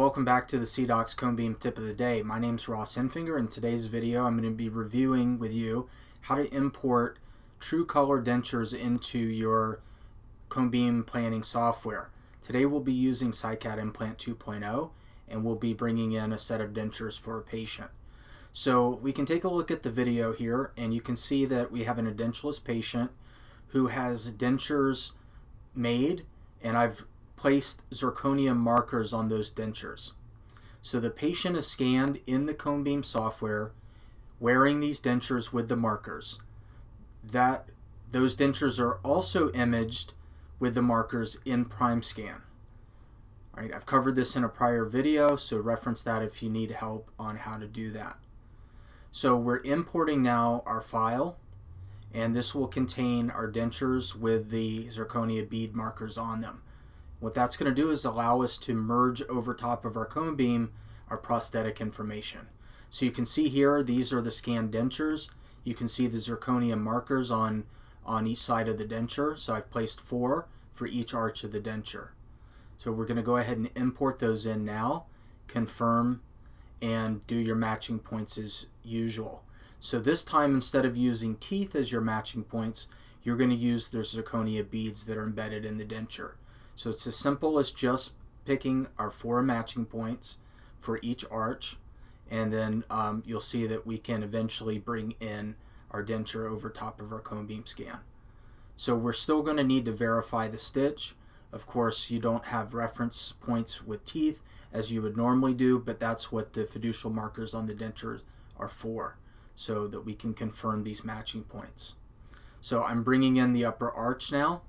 welcome back to the CDOCS Cone Beam Tip of the Day. My name's Ross Enfinger. In today's video, I'm going to be reviewing with you how to import true color dentures into your cone beam planning software. Today we'll be using SciCAD Implant 2.0 and we'll be bringing in a set of dentures for a patient. So we can take a look at the video here and you can see that we have an edentulous patient who has dentures made, and I've placed zirconium markers on those dentures. So the patient is scanned in the cone beam software wearing these dentures with the markers. Those dentures are also imaged with the markers in PrimeScan. All right, I've covered this in a prior video, so reference that if you need help on how to do that. So we're importing now our file, and this will contain our dentures with the zirconia bead markers on them. What that's going to do is allow us to merge over top of our cone beam our prosthetic information. So you can see here, these are the scanned dentures. You can see the zirconia markers on each side of the denture. So I've placed 4 for each arch of the denture. So we're going to go ahead and import those in now, confirm, and do your matching points as usual. So this time, instead of using teeth as your matching points, you're going to use the zirconia beads that are embedded in the denture. So it's as simple as just picking our 4 matching points for each arch, and then you'll see that we can eventually bring in our denture over top of our cone beam scan. So we're still going to need to verify the stitch. Of course, you don't have reference points with teeth as you would normally do, but that's what the fiducial markers on the denture are for, so that we can confirm these matching points. So I'm bringing in the upper arch now,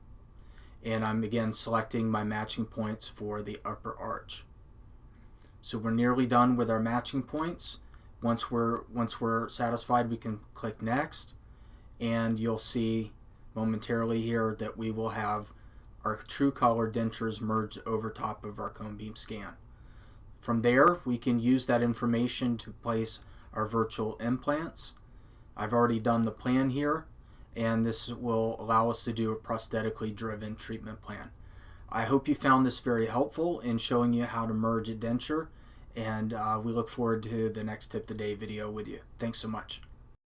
and I'm again selecting my matching points for the upper arch. So we're nearly done with our matching points. Once we're satisfied, we can click next, and you'll see momentarily here that we will have our true color dentures merged over top of our cone beam scan. From there, we can use that information to place our virtual implants. I've already done the plan here, and this will allow us to do a prosthetically driven treatment plan. I hope you found this very helpful in showing you how to merge a denture, and we look forward to the next Tip of the Day video with you. Thanks so much.